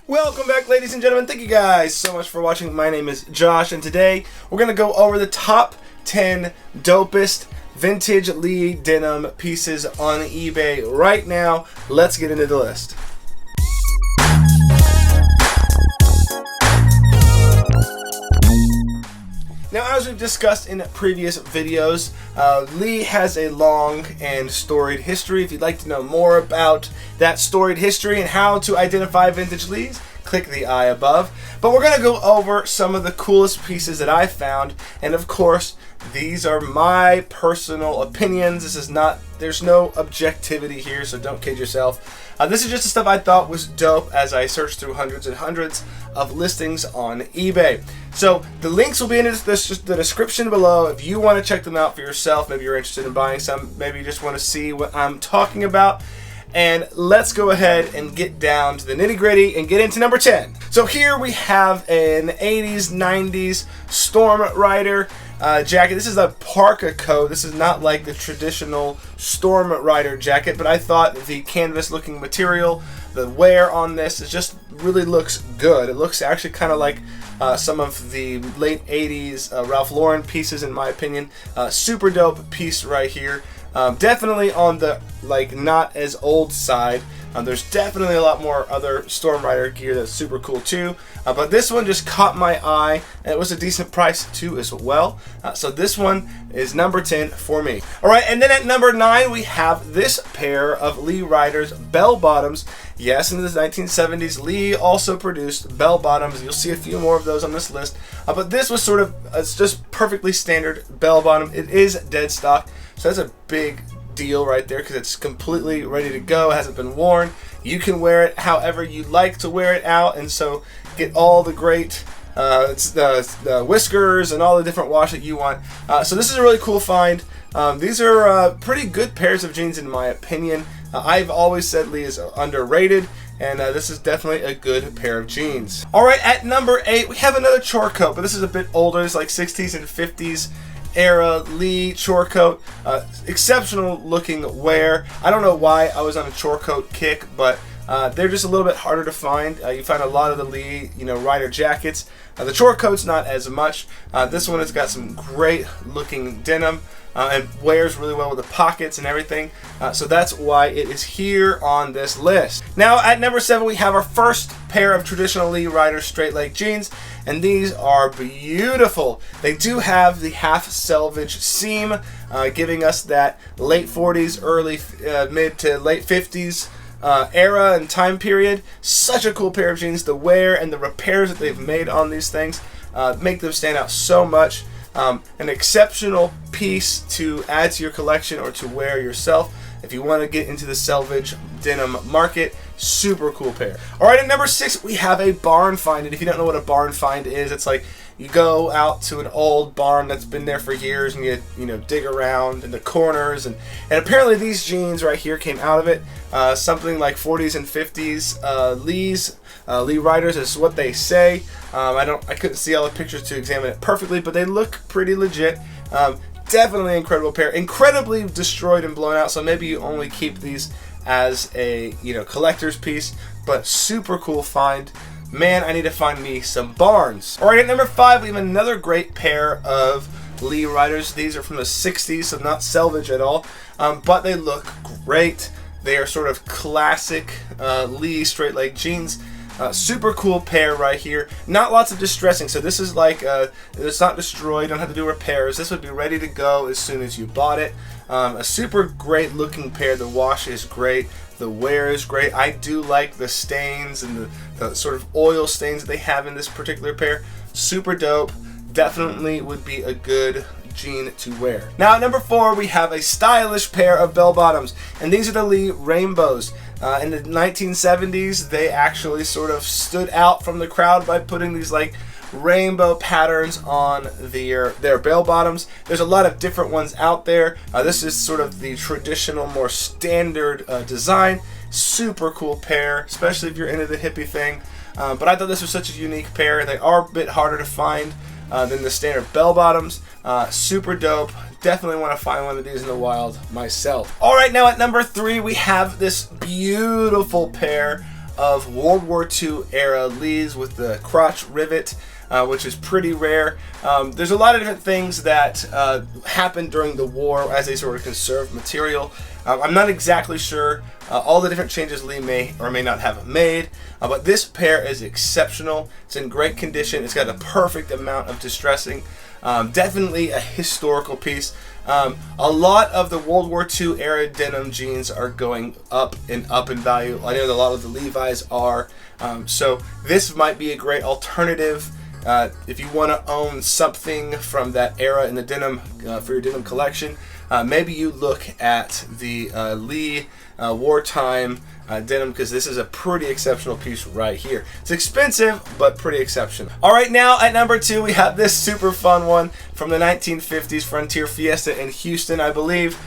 Welcome back, ladies and gentlemen. Thank you guys so much for watching. My name is Josh, and today we're going to go over the top 10 dopest vintage Lee denim pieces on eBay right now. Let's get into the list. Now, as we've discussed in previous videos, Lee has a long and storied history. If you'd like to know more about that storied history and how to identify vintage Lees, click the eye above. But we're going to go over some of the coolest pieces that I found, and of course, these are my personal opinions. This is not, there's no objectivity here, so don't kid yourself. This is just the stuff I thought was dope as I searched through hundreds and hundreds of listings on eBay. So the links will be in the description below if you want to check them out for yourself. Maybe you're interested in buying some, maybe you just want to see what I'm talking about. And let's go ahead and get down to the nitty-gritty and get into number 10. So here we have an 80s, 90s Storm Rider jacket. This is a parka coat. This is not like the traditional Storm Rider jacket, but I thought the canvas looking material, the wear on this, is just really looks good. It looks actually kind of like some of the late 80s Ralph Lauren pieces, in my opinion. Super dope piece right here. Definitely on the not as old side. There's definitely a lot more other Storm Rider gear that's super cool too, but this one just caught my eye, and it was a decent price too as well. So this one is number 10 for me. Alright, and then at number 9 we have this pair of Lee Riders bell bottoms. Yes, in the 1970s Lee also produced bell bottoms. You'll see a few more of those on this list, but this was sort of, it's just perfectly standard bell bottom. It is dead stock, so that's a big deal right there because it's completely ready to go. It hasn't been worn. You can wear it however you like to wear it out, and so get all the great the whiskers and all the different wash that you want. So this is a really cool find. These are pretty good pairs of jeans in my opinion. I've always said Lee is underrated, and this is definitely a good pair of jeans. Alright, at number 8 we have another chore coat, but this is a bit older. It's like 60s and 50s era Lee chore coat. Exceptional looking wear. I don't know why I was on a chore coat kick, but they're just a little bit harder to find. You find a lot of the Lee, Rider jackets. The chore coat's not as much. This one has got some great looking denim and wears really well with the pockets and everything. So that's why it is here on this list. Now at number 7 we have our first pair of traditional Lee Rider straight leg jeans, and these are beautiful. They do have the half selvage seam, giving us that late 40s, early mid to late 50s era and time period. Such a cool pair of jeans. The wear and the repairs that they've made on these things make them stand out so much. An exceptional piece to add to your collection or to wear yourself if you want to get into the selvage denim market. Super cool pair. Alright, at number 6 we have a barn find, and if you don't know what a barn find is, it's like you go out to an old barn that's been there for years and you dig around in the corners, and apparently these jeans right here came out of it. Something like 40s and 50s Lee Riders is what they say. I couldn't see all the pictures to examine it perfectly, but they look pretty legit. Definitely incredible pair. Incredibly destroyed and blown out, so maybe you only keep these as a collector's piece, but super cool find. Man, I need to find me some barns. Alright, at number 5 we have another great pair of Lee Riders. These are from the 60s, so not selvage at all, but they look great. They are sort of classic Lee straight leg jeans. Super cool pair right here. Not lots of distressing, so this is like it's not destroyed, don't have to do repairs. This would be ready to go as soon as you bought it. A super great looking pair. The wash is great, the wear is great. I do like the stains and the sort of oil stains that they have in this particular pair. Super dope. Definitely would be a good jean to wear. Now at number 4 we have a stylish pair of bell bottoms, and these are the Lee Rainbows. In the 1970s they actually sort of stood out from the crowd by putting these like rainbow patterns on their bell bottoms. There's a lot of different ones out there. This is sort of the traditional, more standard design. Super cool pair, especially if you're into the hippie thing. But I thought this was such a unique pair. They are a bit harder to find than the standard bell bottoms. Super dope. Definitely want to find one of these in the wild myself. Alright, now at number 3 we have this beautiful pair of World War II era Lees with the crotch rivet, which is pretty rare. There's a lot of different things that happened during the war as they sort of conserved material. I'm not exactly sure all the different changes Lee may or may not have made, but this pair is exceptional. It's in great condition. It's got a perfect amount of distressing. Definitely a historical piece. A lot of the World War II era denim jeans are going up in value. I know that a lot of the Levi's are. So this might be a great alternative if you want to own something from that era in the denim for your denim collection. Maybe you look at the Lee wartime denim, because this is a pretty exceptional piece right here. It's expensive, but pretty exceptional. All right, now at number 2, we have this super fun one from the 1950s Frontier Fiesta in Houston, I believe.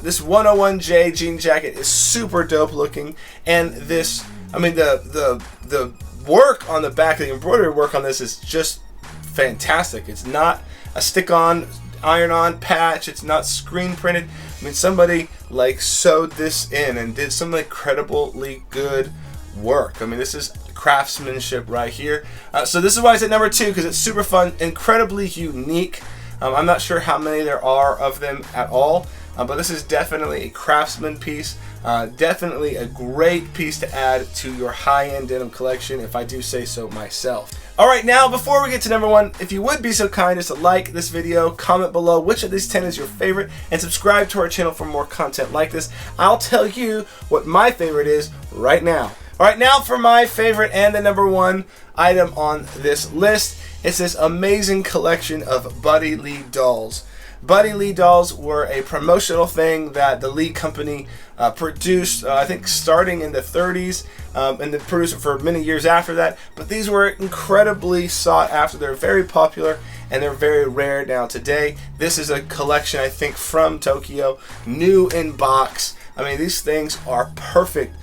This 101J jean jacket is super dope looking, and this, I mean, the work on the back, the embroidery work on this is just fantastic. It's not a stick-on, iron-on patch. It's not screen printed. I mean, somebody like sewed this in and did some incredibly good work. I mean, this is craftsmanship right here. So this is why it's at number 2, because it's super fun, incredibly unique. I'm not sure how many there are of them at all, but this is definitely a craftsman piece. Definitely a great piece to add to your high-end denim collection, if I do say so myself. Alright, now before we get to number 1, if you would be so kind as to like this video, comment below which of these 10 is your favorite, and subscribe to our channel for more content like this. I'll tell you what my favorite is right now. Alright, now for my favorite and the number 1 item on this list. It's this amazing collection of Buddy Lee dolls. Buddy Lee dolls were a promotional thing that the Lee company produced, I think starting in the 30s, and they produced it for many years after that. But these were incredibly sought after. They're very popular and they're very rare now today. This is a collection, I think, from Tokyo, new in box. I mean, these things are perfect.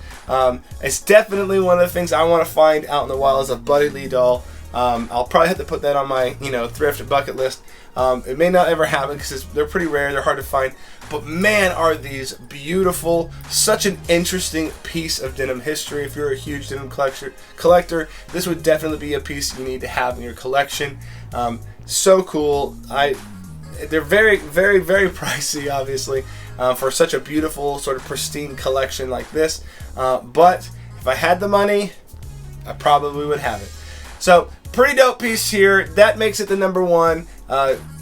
It's definitely one of the things I want to find out in the wild is a Buddy Lee doll. I'll probably have to put that on my, thrift bucket list. It may not ever happen because they're pretty rare, they're hard to find, but man, are these beautiful. Such an interesting piece of denim history. If you're a huge denim collector, this would definitely be a piece you need to have in your collection. So cool. They're very, very, very pricey, obviously, for such a beautiful, sort of pristine collection like this, but if I had the money, I probably would have it. So, pretty dope piece here. That makes it the number 1.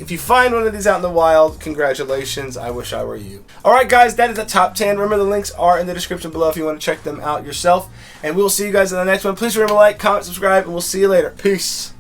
If you find one of these out in the wild, congratulations. I wish I were you. Alright guys, that is the top 10. Remember, the links are in the description below if you want to check them out yourself. And we'll see you guys in the next one. Please remember to like, comment, subscribe, and we'll see you later. Peace.